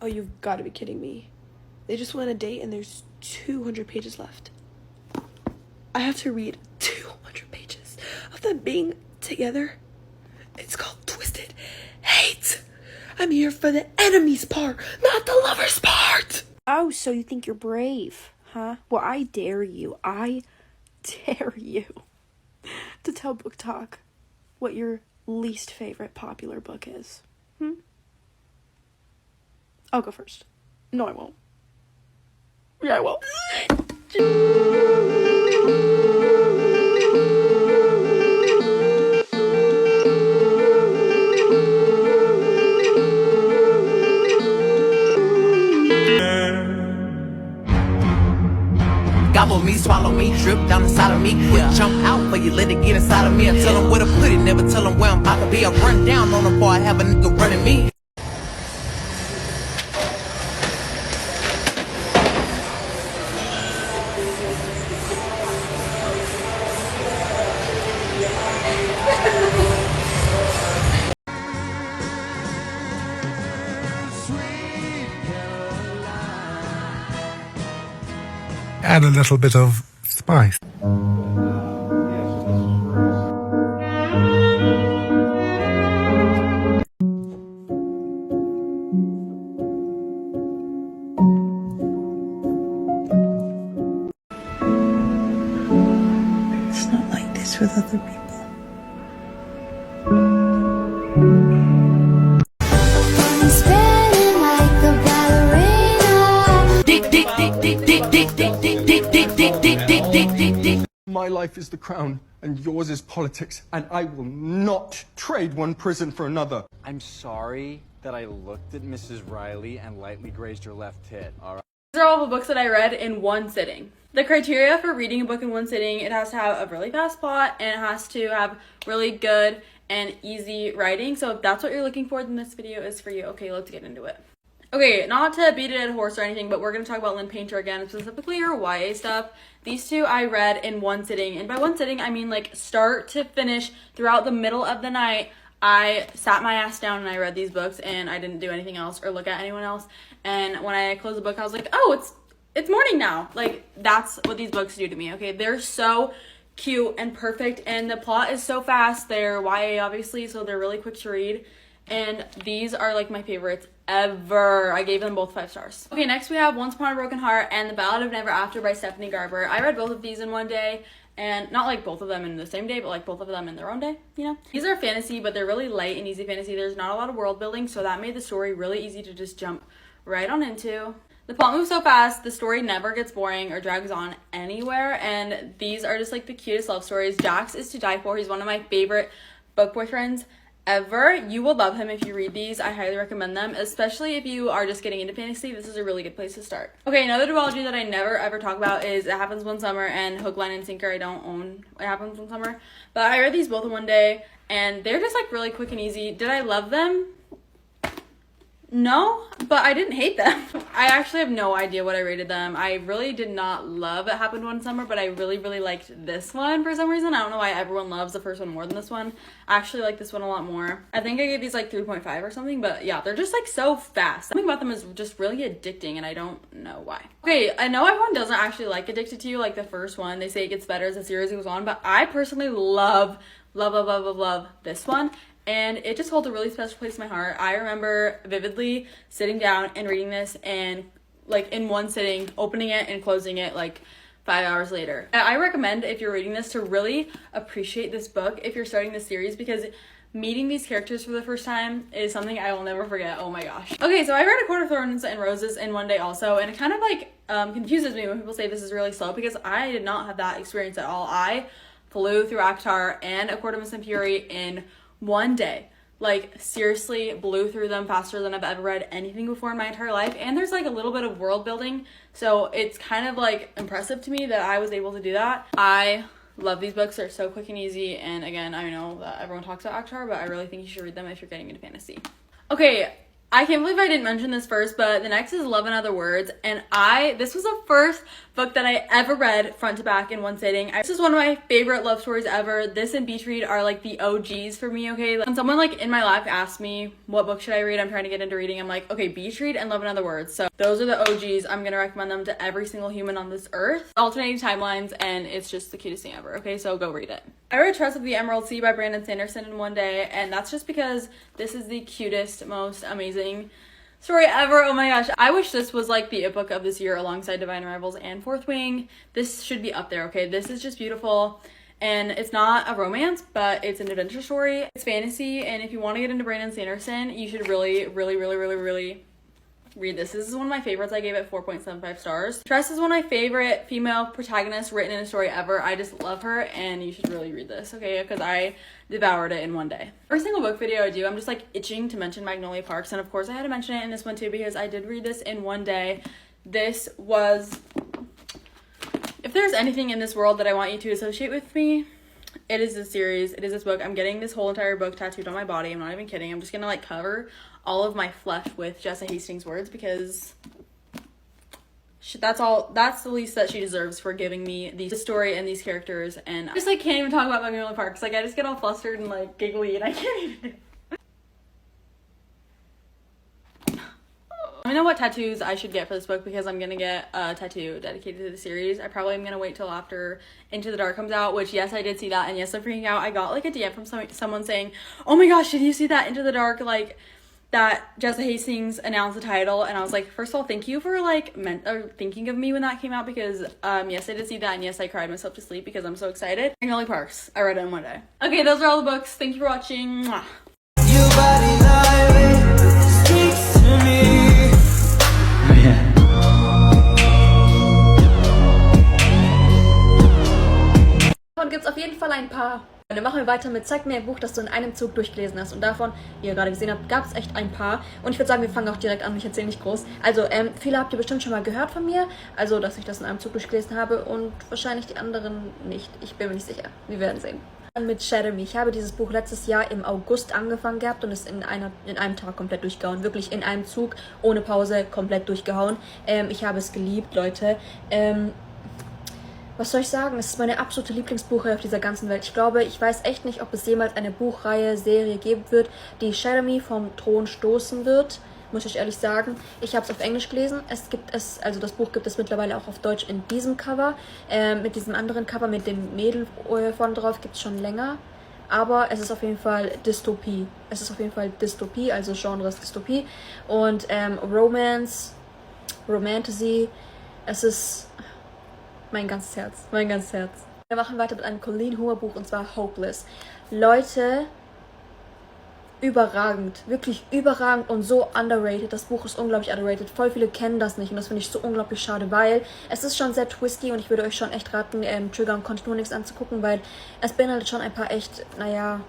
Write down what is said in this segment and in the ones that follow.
Oh, you've got to be kidding me. They just went on a date and there's 200 pages left. I have to read 200 pages of them being together. It's called Twisted Hate. I'm here for the enemies part, not the lovers part. Oh, so you think you're brave, huh? Well, I dare you to tell BookTok what your least favorite popular book is. I'll go first. No, I won't. Yeah, I won't. Gobble me, swallow me, drip down inside of me. Quick jump out for you, let it get inside of me. I tell them where to put it, never tell them where I'm about to be. I run down on them before I have a nigga running me. Add a little bit of spice. It's not like this with other people. My life is the crown, and yours is politics, and I will not trade one prison for another. I'm sorry that I looked at Mrs. Riley and lightly grazed her left tit, alright? These are all the books that I read in one sitting. The criteria for reading a book in one sitting, it has to have a really fast plot, and it has to have really good and easy writing. So if that's what you're looking for, then this video is for you. Okay, let's get into it. Okay, not to beat it at a horse or anything, but we're going to talk about Lynn Painter again, specifically her YA stuff. These two I read in one sitting, and by one sitting, I mean like start to finish. Throughout the middle of the night, I sat my ass down and I read these books, and I didn't do anything else or look at anyone else. And when I closed the book, I was like, oh, it's morning now. Like, that's what these books do to me, okay? They're so cute and perfect, and the plot is so fast. They're YA, obviously, so they're really quick to read. And these are like my favorites ever. I gave them both 5 stars. Okay, next we have Once Upon a Broken Heart and The Ballad of Never After by Stephanie Garber. I read both of these in one day, and not like both of them in the same day, but like both of them in their own day, you know? These are fantasy, but they're really light and easy fantasy. There's not a lot of world building, so that made the story really easy to just jump right on into. The plot moves so fast, the story never gets boring or drags on anywhere, and these are just like the cutest love stories. Jax is to die for. He's one of my favorite book boyfriends ever. You will love him if you read these. I highly recommend them, especially if you are just getting into fantasy. This is a really good place to start. Okay, another duology that I never ever talk about is It Happens One Summer and Hook, Line, and Sinker. I don't own It Happens One Summer, but I read these both in one day, and they're just like really quick and easy. Did I love them? No, but I didn't hate them. I actually have no idea what I rated them. I really did not love It Happened One Summer, but I really liked this one for some reason. I don't know why everyone loves the first one more than this one. I actually like this one a lot more. I think I gave these like 3.5 or something, but yeah, they're just like so fast. Something about them is just really addicting, and I don't know why. Okay, I know everyone doesn't actually like Addicted to You like the first one. They say it gets better as the series goes on, but I personally love this one. And it just holds a really special place in my heart. I remember vividly sitting down and reading this, and like in one sitting, opening it and closing it like 5 hours later. I recommend, if you're reading this, to really appreciate this book if you're starting this series, because meeting these characters for the first time is something I will never forget. Oh my gosh. Okay, so I read A Court of Thorns and Roses in one day also, and it kind of like confuses me when people say this is really slow, because I did not have that experience at all. I flew through ACOTAR and A Court of Mist and Fury in one day. Like, seriously blew through them faster than I've ever read anything before in my entire life. And there's like a little bit of world building, so it's kind of like impressive to me that I was able to do that. I love these books. They're so quick and easy, and again, I know that everyone talks about ACOTAR, but I really think you should read them if you're getting into fantasy. Okay, I can't believe I didn't mention this first, but the next is Love and Other Words, and this was the first book that I ever read front to back in one sitting. This is one of my favorite love stories ever. This and Beach Read are like the OGs for me, okay? When someone like in my life asks me what book should I read, I'm trying to get into reading, I'm like, okay, Beach Read and Love in Other Words. So those are the OGs. I'm gonna recommend them to every single human on this earth. Alternating timelines, and it's just the cutest thing ever, okay? So go read it. I read Trust of the Emerald Sea by Brandon Sanderson in one day, and that's just because this is the cutest, most amazing story ever. Oh my gosh, I wish this was like the it book of this year alongside Divine Arrivals and Fourth Wing. This should be up there, okay? This is just beautiful, and it's not a romance, but it's an adventure story. It's fantasy, and if you want to get into Brandon Sanderson, you should really read this. This is one of my favorites. I gave it 4.75 stars. Tress is one of my favorite female protagonists written in a story ever. I just love her, and you should really read this, okay? Because I devoured it in one day. Every single book video I do, I'm just like itching to mention Magnolia Parks, and of course I had to mention it in this one too because I did read this in one day. This was, if there's anything in this world that I want you to associate with me, it is this series, it is this book. I'm getting this whole entire book tattooed on my body. I'm not even kidding. I'm just gonna like cover all of my flesh with Jessa Hastings words because that's the least that she deserves for giving me the story and these characters. And I just like can't even talk about Magnolia Parks. Like I just get all flustered and like giggly and I can't even. Let me know what tattoos I should get for this book because I'm gonna get a tattoo dedicated to the series. I probably am gonna wait till after Into the Dark comes out, which yes, I did see that, and yes, I'm freaking out. I got like a DM from someone saying, oh my gosh, did you see that Into the Dark, like that Jessa Hastings announced the title? And I was like, first of all, thank you for like thinking of me when that came out because yes, I did see that, and yes, I cried myself to sleep because I'm so excited. Magnolia Parks, I read it in one day. Okay, those are all the books. Thank you for watching. Mwah. Your body like speaks to me. Davon gibt es auf jeden Fall ein paar. Dann machen wir weiter mit Zeig mir ein Buch, das du in einem Zug durchgelesen hast. Und davon, wie ihr gerade gesehen habt, gab es echt ein paar. Und ich würde sagen, wir fangen auch direkt an. Ich erzähle nicht groß. Also, viele habt ihr bestimmt schon mal gehört von mir. Also, dass ich das in einem Zug durchgelesen habe. Und wahrscheinlich die anderen nicht. Ich bin mir nicht sicher. Wir werden sehen. Dann mit Shadow Me. Ich habe dieses Buch letztes Jahr im August angefangen gehabt und es in einem Tag komplett durchgehauen. Wirklich in einem Zug, ohne Pause, komplett durchgehauen. Ich habe es geliebt, Leute. Was soll ich sagen? Es ist meine absolute Lieblingsbuchreihe auf dieser ganzen Welt. Ich glaube, ich weiß echt nicht, ob es jemals eine Buchreihe, Serie geben wird, die Shadow Me vom Thron stoßen wird. Muss ich ehrlich sagen. Ich habe es auf Englisch gelesen. Also das Buch gibt es mittlerweile auch auf Deutsch in diesem Cover. Mit diesem anderen Cover, mit dem Mädel vorne drauf, gibt es schon länger. Aber es ist auf jeden Fall Dystopie. Es ist auf jeden Fall Dystopie, also Genre ist Dystopie. Und Romantasy. Es ist mein ganzes Herz. Mein ganzes Herz. Wir machen weiter mit einem Colleen Hoover Buch und zwar Hopeless. Leute, überragend. Wirklich überragend und so underrated. Das Buch ist unglaublich underrated. Voll viele kennen das nicht und das finde ich so unglaublich schade, weil es ist schon sehr twisty und ich würde euch schon echt raten, Trigger und Kontinue nichts anzugucken, weil es beinhaltet schon ein paar echt, naja,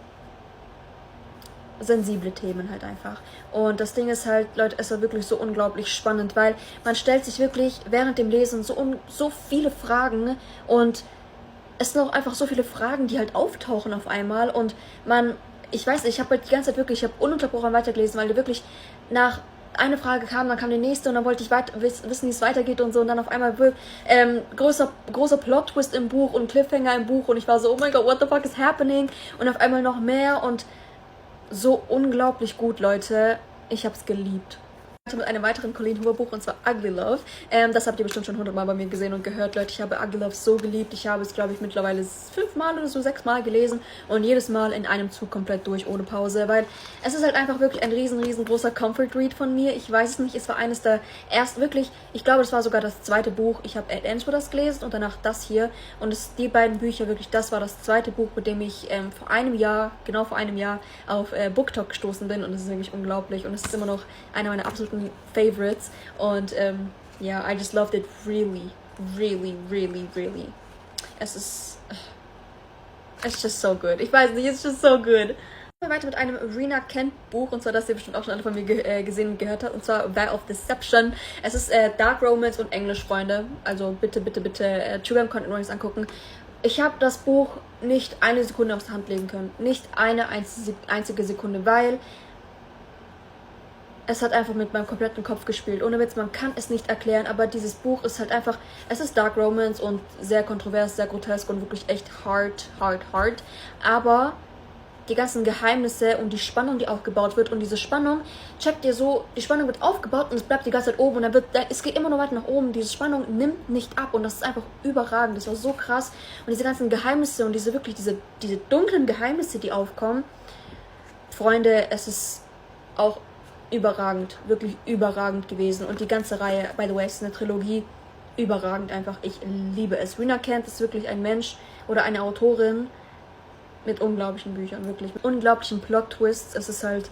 sensible Themen halt einfach. Und das Ding ist halt, Leute, es war wirklich so unglaublich spannend, weil man stellt sich wirklich während dem Lesen so viele Fragen und es sind auch einfach so viele Fragen, die halt auftauchen auf einmal und ich weiß nicht, ich habe halt die ganze Zeit wirklich, ich habe ununterbrochen weitergelesen, weil wirklich nach eine Frage kam, dann kam die nächste und dann wollte ich wissen, wie es weitergeht und so und dann auf einmal großer Plot-Twist im Buch und Cliffhanger im Buch und ich war so, oh mein Gott, what the fuck is happening? Und auf einmal noch mehr und so unglaublich gut, Leute. Ich hab's geliebt. Mit einem weiteren Colleen Hoover Buch und zwar Ugly Love. Das habt ihr bestimmt schon 100 Mal bei mir gesehen und gehört, Leute. Ich habe Ugly Love so geliebt. Ich habe es, glaube ich, mittlerweile 5 Mal oder so 6 Mal gelesen und jedes Mal in einem Zug komplett durch, ohne Pause, weil es ist halt einfach wirklich ein riesengroßer Comfort-Read von mir. Ich weiß es nicht, es war eines der ersten, wirklich, ich glaube, es war sogar das zweite Buch. Ich habe Ends das gelesen und danach das hier und die beiden Bücher, wirklich, das war das zweite Buch, mit dem ich genau vor einem Jahr auf BookTok gestoßen bin und es ist wirklich unglaublich und es ist immer noch einer meiner absoluten Favorites und I just loved it really. It's just so good. Ich weiß nicht, it's just so good. Weiter mit einem Rena Kent Buch und zwar, das ihr bestimmt auch schon alle von mir gesehen und gehört habt und zwar Vow of Deception. Es ist Dark Romance und Englisch, Freunde. Also bitte Trigger und Content Warnings angucken. Ich habe das Buch nicht eine Sekunde aus der Hand legen können. Nicht eine einzige Sekunde, weil es hat einfach mit meinem kompletten Kopf gespielt. Ohne Witz, man kann es nicht erklären, aber dieses Buch ist halt einfach, es ist Dark Romance und sehr kontrovers, sehr grotesk und wirklich echt hard. Aber die ganzen Geheimnisse und die Spannung, die aufgebaut wird und diese Spannung, checkt ihr so, die Spannung wird aufgebaut und es bleibt die ganze Zeit oben und es geht immer noch weiter nach oben. Diese Spannung nimmt nicht ab und das ist einfach überragend. Das war so krass. Und diese ganzen Geheimnisse und diese dunklen Geheimnisse, die aufkommen, Freunde, es ist auch überragend, wirklich überragend gewesen. Und die ganze Reihe, by the way, ist eine Trilogie, überragend einfach. Ich liebe es. Rina Kent ist wirklich ein Mensch oder eine Autorin mit unglaublichen Büchern, wirklich. Mit unglaublichen Plot-Twists. Es ist halt...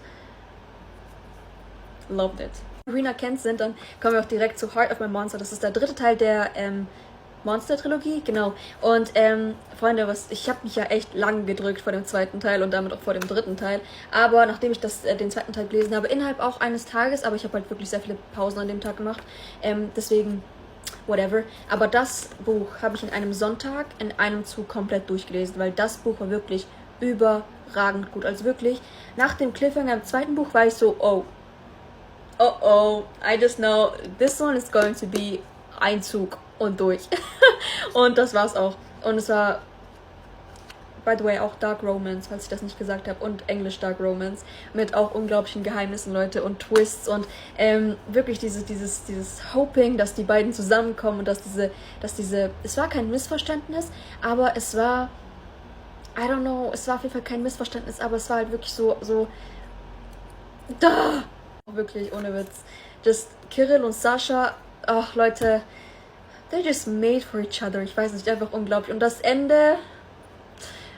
Loved it. Rina Kent sind, dann kommen wir auch direkt zu Heart of My Monster. Das ist der dritte Teil der Monster-Trilogie, genau. Und Freunde, ich habe mich ja echt lang gedrückt vor dem zweiten Teil und damit auch vor dem dritten Teil. Aber nachdem ich den zweiten Teil gelesen habe, innerhalb auch eines Tages, aber ich habe halt wirklich sehr viele Pausen an dem Tag gemacht. Deswegen, whatever. Aber das Buch habe ich in einem Sonntag in einem Zug komplett durchgelesen, weil das Buch war wirklich überragend gut. Also wirklich, nach dem Cliffhanger im zweiten Buch war ich so, oh, I just know, this one is going to be ein Zug und durch. Und das war's auch. Und es war, by the way, auch Dark Romance, falls ich das nicht gesagt habe, und Englisch Dark Romance, mit auch unglaublichen Geheimnissen, Leute, und Twists und wirklich dieses Hoping, dass die beiden zusammenkommen und dass diese, es war kein Missverständnis, aber es war, I don't know, es war auf jeden Fall kein Missverständnis, aber es war halt wirklich so, da! Wirklich, ohne Witz. Just Kirill und Sascha, ach Leute, they're just made for each other. Ich weiß nicht, einfach unglaublich. Und das Ende,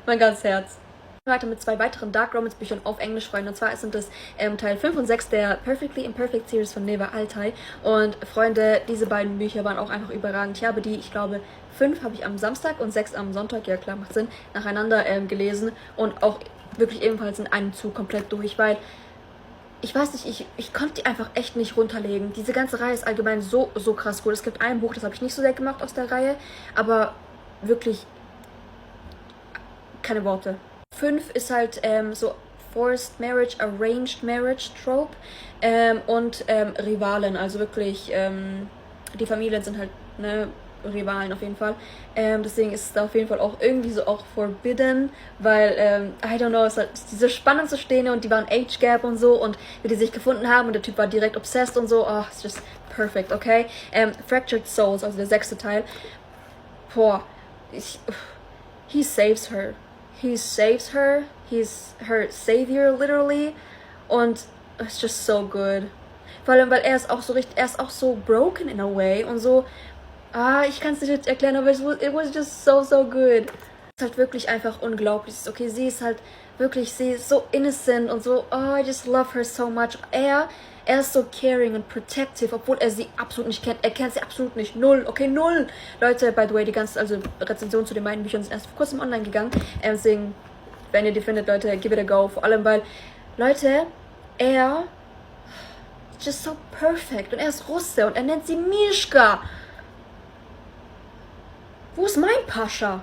mein ganzes Herz. Weiter mit 2 weiteren Dark Romance Büchern auf Englisch, Freunde. Und zwar sind es Teil 5 und 6 der Perfectly Imperfect Series von Neva Altai. Und Freunde, diese beiden Bücher waren auch einfach überragend. Ich habe ich glaube, 5 habe ich am Samstag und 6 am Sonntag, ja klar, macht Sinn, nacheinander gelesen. Und auch wirklich ebenfalls in einem Zug komplett durch, weil ich weiß nicht, ich konnte die einfach echt nicht runterlegen. Diese ganze Reihe ist allgemein so krass gut. Es gibt ein Buch, das habe ich nicht so sehr gemacht aus der Reihe, aber wirklich keine Worte. 5 ist halt so Forced Marriage, Arranged Marriage Trope und Rivalen, also wirklich die Familien sind halt, ne, Rivalen auf jeden Fall. Deswegen ist es da auf jeden Fall auch irgendwie so auch forbidden, weil, I don't know, es hat diese Spannung zu stehen und die waren Age Gap und so und wie die sich gefunden haben und der Typ war direkt obsessed und so, oh, it's just perfect, okay? Fractured Souls, also der 6. Teil. Boah, he saves her. He saves her. He's her savior, literally. Und it's just so good. Vor allem, weil er ist auch so broken in a way und so. Ich kann es nicht erklären, aber it was just so good. Es ist halt wirklich einfach unglaublich. Okay, sie ist so innocent und so, I just love her so much. Er ist so caring und protective, obwohl er sie absolut nicht kennt. Er kennt sie absolut nicht. Null. Okay, null. Leute, by the way, die ganze Rezensionen zu den beiden Büchern sind erst vor kurzem online gegangen. Deswegen, wenn ihr die findet, Leute, give it a go. Vor allem, weil, Leute, er just so perfect. Und er ist Russe und er nennt sie Mischka. Wo ist mein Pascha?